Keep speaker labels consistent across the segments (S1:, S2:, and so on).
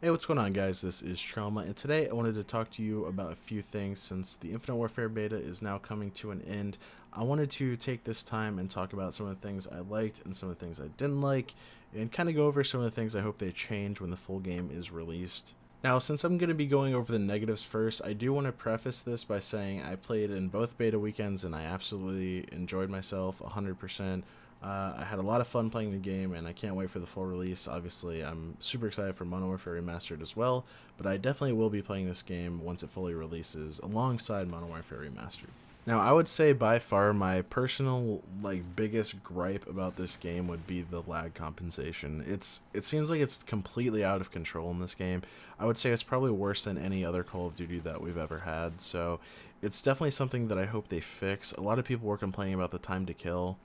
S1: Hey, what's going on, guys? This is Trauma, and today I wanted to talk to you about a few things since the Infinite Warfare beta is now coming to an end. I wanted to take this time and talk about some of the things I liked and some of the things I didn't like, and kind of go over some of the things I hope they change when the full game is released. Now, since I'm going to be going over the negatives first, I do want to preface this by saying I played in both beta weekends and I absolutely enjoyed myself 100%. I had a lot of fun playing the game, and I can't wait for the full release. Obviously, I'm super excited for Modern Warfare Remastered as well, but I definitely will be playing this game once it fully releases alongside Modern Warfare Remastered. Now, I would say by far my personal biggest gripe about this game would be the lag compensation. It seems like it's completely out of control in this game. I would say it's probably worse than any other Call of Duty that we've ever had. So, it's definitely something that I hope they fix. A lot of people were complaining about the time to kill.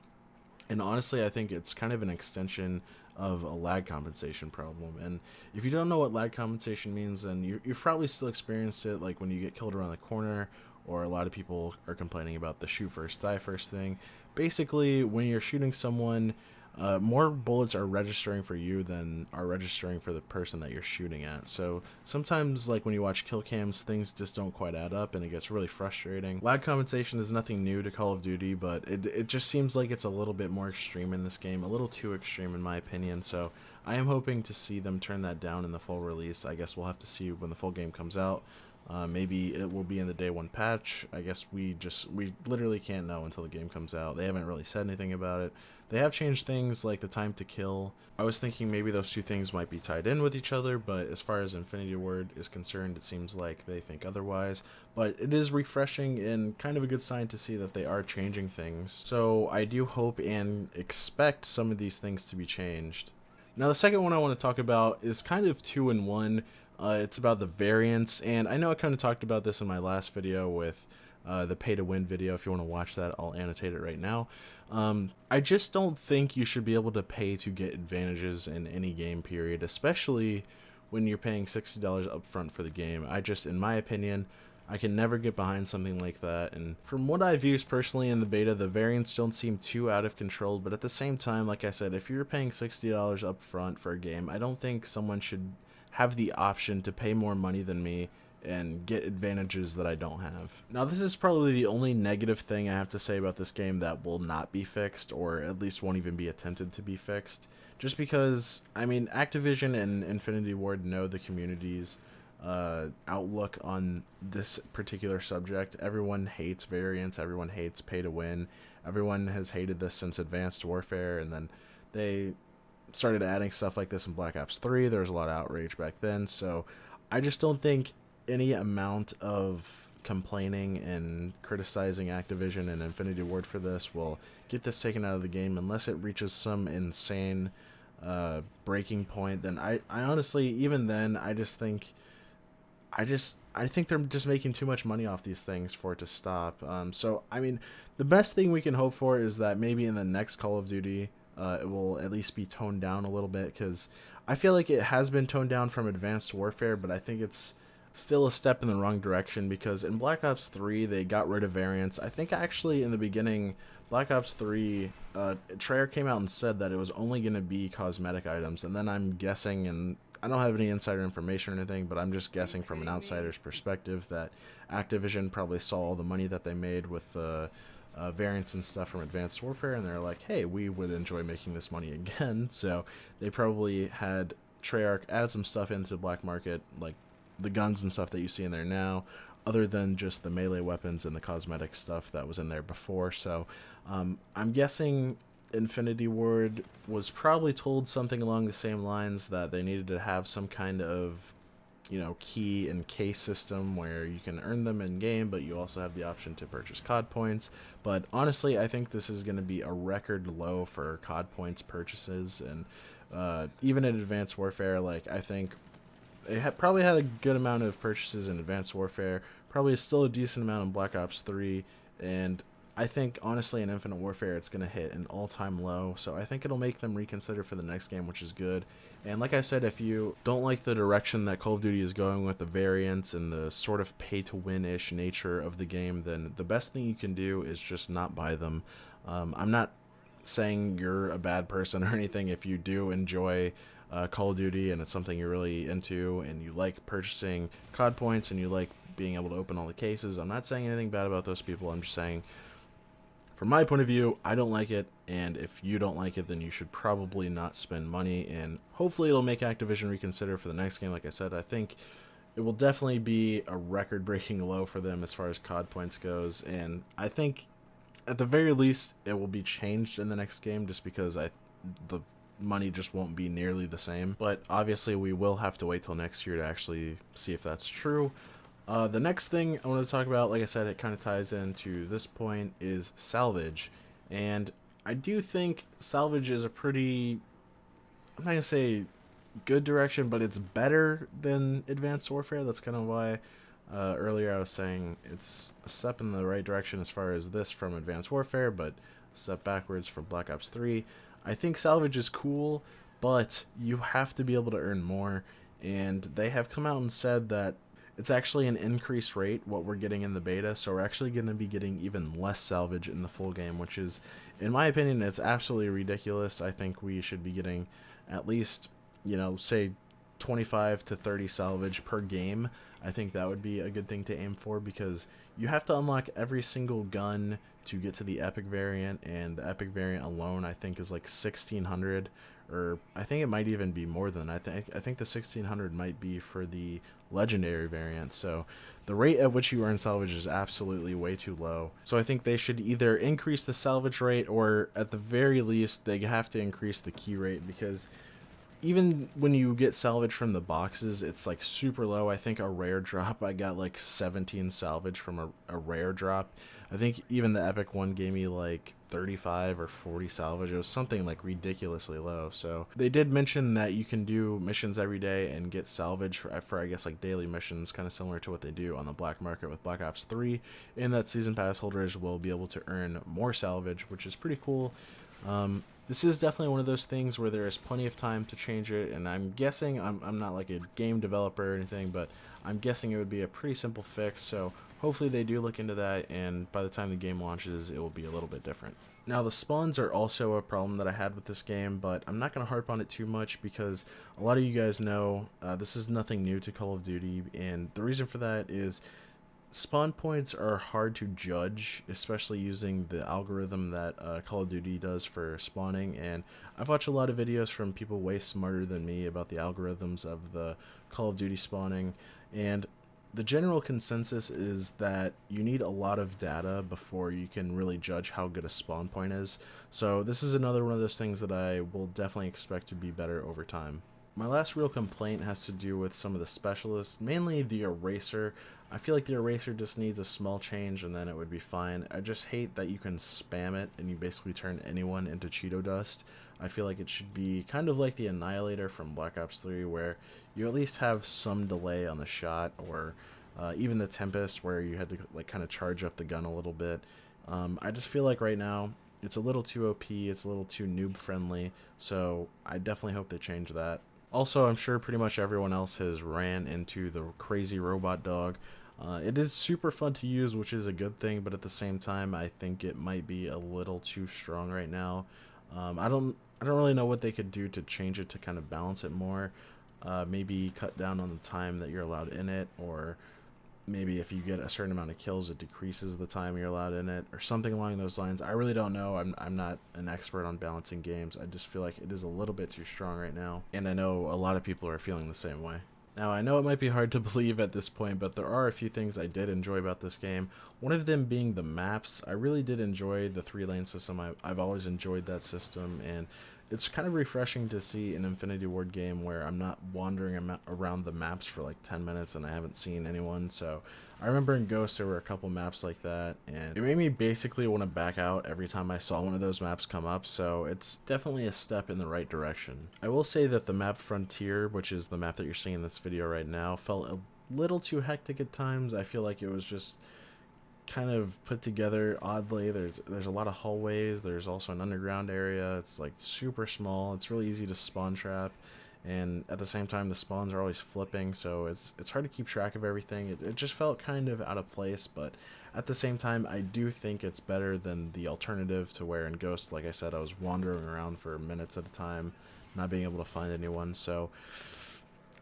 S1: And honestly, I think it's kind of an extension of a lag compensation problem. And if you don't know what lag compensation means, then you've probably still experienced it, like when you get killed around the corner, or a lot of people are complaining about the shoot first, die first thing. Basically, when you're shooting someone, more bullets are registering for you than are registering for the person that you're shooting at. So sometimes, like when you watch kill cams, things just don't quite add up and it gets really frustrating. Lag compensation is nothing new to Call of Duty, but it just seems like it's a little bit more extreme in this game, a little too extreme in my opinion. So I am hoping to see them turn that down in the full release. I guess we'll have to see when the full game comes out. Maybe it will be in the day one patch. I guess we literally can't know until the game comes out. They haven't really said anything about it. They have changed things like the time to kill. I was thinking maybe those two things might be tied in with each other, but as far as Infinity Ward is concerned, it seems like they think otherwise. But it is refreshing and kind of a good sign to see that they are changing things. So I do hope and expect some of these things to be changed. Now the second one I want to talk about is kind of two in one. It's about the variants, and I know I kind of talked about this in my last video with the pay to win video. If you want to watch that, I'll annotate it right now. I just don't think you should be able to pay to get advantages in any game period, especially when you're paying $60 upfront for the game. In my opinion, I can never get behind something like that. And from what I've used personally in the beta, the variants don't seem too out of control. But at the same time, like I said, if you're paying $60 upfront for a game, I don't think someone should have the option to pay more money than me and get advantages that I don't have. Now, this is probably the only negative thing I have to say about this game that will not be fixed, or at least won't even be attempted to be fixed. Just because, I mean, Activision and Infinity Ward know the community's outlook on this particular subject. Everyone hates variants, everyone hates pay to win, everyone has hated this since Advanced Warfare, and then they started adding stuff like this in Black Ops 3. There was a lot of outrage back then, so I just don't think any amount of complaining and criticizing Activision and Infinity Ward for this will get this taken out of the game unless it reaches some insane breaking point. Then I honestly, even then, I think they're just making too much money off these things for it to stop. So I mean, the best thing we can hope for is that maybe in the next Call of Duty, it will at least be toned down a little bit, because I feel like it has been toned down from Advanced Warfare, but I think it's still a step in the wrong direction, because in Black Ops 3 they got rid of variants. I think actually in the beginning, Black Ops 3, Treyarch came out and said that it was only going to be cosmetic items, and then I'm guessing, and I don't have any insider information or anything, but I'm just guessing from an outsider's perspective that Activision probably saw all the money that they made with the variants and stuff from Advanced Warfare, and they're like, hey, we would enjoy making this money again. So they probably had Treyarch add some stuff into the black market, like the guns and stuff that you see in there now, other than just the melee weapons and the cosmetic stuff that was in there before. So I'm guessing Infinity Ward was probably told something along the same lines, that they needed to have some kind of, key and case system where you can earn them in game, but you also have the option to purchase COD points. But honestly, I think this is going to be a record low for COD points purchases, and even in Advanced Warfare, I think it probably had a good amount of purchases in Advanced Warfare, probably still a decent amount in Black Ops 3, and I think, honestly, in Infinite Warfare, it's going to hit an all-time low, so I think it'll make them reconsider for the next game, which is good. And like I said, if you don't like the direction that Call of Duty is going with the variants and the sort of pay-to-win-ish nature of the game, then the best thing you can do is just not buy them. I'm not saying you're a bad person or anything if you do enjoy Call of Duty and it's something you're really into and you like purchasing COD points and you like being able to open all the cases, I'm not saying anything bad about those people. I'm just saying, from my point of view, I don't like it, and if you don't like it, then you should probably not spend money, and hopefully it'll make Activision reconsider for the next game. Like I said, I think it will definitely be a record-breaking low for them as far as COD points goes, and I think at the very least it will be changed in the next game just because the money just won't be nearly the same. But obviously we will have to wait till next year to actually see if that's true. The next thing I want to talk about, like I said, it kind of ties into this point, is salvage. And I do think salvage is a pretty, I'm not going to say good direction, but it's better than Advanced Warfare. That's kind of why earlier I was saying it's a step in the right direction as far as this from Advanced Warfare, but a step backwards from Black Ops 3. I think salvage is cool, but you have to be able to earn more. And they have come out and said that it's actually an increased rate, what we're getting in the beta, so we're actually going to be getting even less salvage in the full game, which is, in my opinion, it's absolutely ridiculous. I think we should be getting at least, you know, say 25 to 30 salvage per game. I think that would be a good thing to aim for, because you have to unlock every single gun to get to the epic variant, and the epic variant alone I think is like 1600, or I think it might even be more than I think the 1600 might be for the legendary variant. So the rate at which you earn salvage is absolutely way too low. So I think they should either increase the salvage rate, or at the very least they have to increase the key rate, because even when you get salvage from the boxes, it's like super low. I think a rare drop, I got like 17 salvage from a rare drop. I think even the epic one gave me like 35 or 40 salvage. It was something like ridiculously low. So they did mention that you can do missions every day and get salvage for I guess like daily missions, kind of similar to what they do on the black market with Black Ops 3, and that season pass holders will be able to earn more salvage, which is pretty cool. This is definitely one of those things where there is plenty of time to change it, and I'm guessing, I'm not like a game developer or anything, but I'm guessing it would be a pretty simple fix, so hopefully they do look into that, and by the time the game launches, it will be a little bit different. Now, the spawns are also a problem that I had with this game, but I'm not going to harp on it too much because a lot of you guys know this is nothing new to Call of Duty, and the reason for that is spawn points are hard to judge, especially using the algorithm that Call of Duty does for spawning, and I've watched a lot of videos from people way smarter than me about the algorithms of the Call of Duty spawning, and the general consensus is that you need a lot of data before you can really judge how good a spawn point is. So this is another one of those things that I will definitely expect to be better over time. My last real complaint has to do with some of the specialists, mainly the eraser. I feel like the eraser just needs a small change and then it would be fine. I just hate that you can spam it and you basically turn anyone into Cheeto dust. I feel like it should be kind of like the Annihilator from Black Ops 3, where you at least have some delay on the shot, or even the Tempest, where you had to like kind of charge up the gun a little bit. I just feel like right now it's a little too OP, it's a little too noob friendly, so I definitely hope they change that. Also, I'm sure pretty much everyone else has ran into the crazy robot dog. It is super fun to use, which is a good thing, but at the same time, I think it might be a little too strong right now. I don't really know what they could do to change it to kind of balance it more. Maybe cut down on the time that you're allowed in it, or maybe if you get a certain amount of kills, it decreases the time you're allowed in it, or something along those lines. I really don't know. I'm not an expert on balancing games. I just feel like it is a little bit too strong right now, and I know a lot of people are feeling the same way. Now, I know it might be hard to believe at this point, but there are a few things I did enjoy about this game. One of them being the maps. I really did enjoy the 3-lane system. I've always enjoyed that system, and it's kind of refreshing to see an Infinity Ward game where I'm not wandering around the maps for like 10 minutes and I haven't seen anyone. So I remember in Ghost there were a couple maps like that, and it made me basically want to back out every time I saw one of those maps come up, so it's definitely a step in the right direction. I will say that the map Frontier, which is the map that you're seeing in this video right now, felt a little too hectic at times. I feel like it was just kind of put together oddly. There's a lot of hallways, there's also an underground area, it's like super small, it's really easy to spawn trap, and at the same time the spawns are always flipping, so it's hard to keep track of everything. It just felt kind of out of place, but at the same time I do think it's better than the alternative, to where in Ghost, like I said, I was wandering around for minutes at a time, not being able to find anyone. So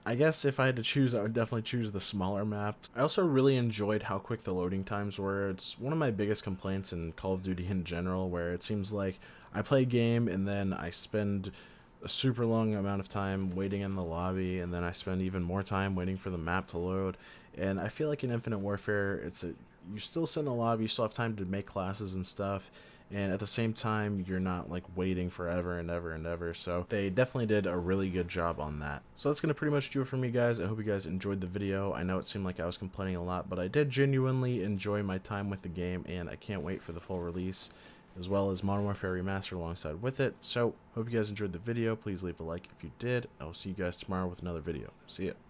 S1: I guess if I had to choose, I would definitely choose the smaller maps. I also really enjoyed how quick the loading times were. It's one of my biggest complaints in Call of Duty in general, where it seems like I play a game and then I spend a super long amount of time waiting in the lobby, and then I spend even more time waiting for the map to load. And I feel like in Infinite Warfare, you still sit in the lobby, you still have time to make classes and stuff, and at the same time you're not like waiting forever and ever and ever. So they definitely did a really good job on that. So that's gonna pretty much do it for me, guys. I hope you guys enjoyed the video. I know it seemed like I was complaining a lot, but I did genuinely enjoy my time with the game, and I can't wait for the full release, as well as Modern Warfare Remastered alongside with it. So hope you guys enjoyed the video. Please leave a like if you did. I will see you guys tomorrow with another video. See ya.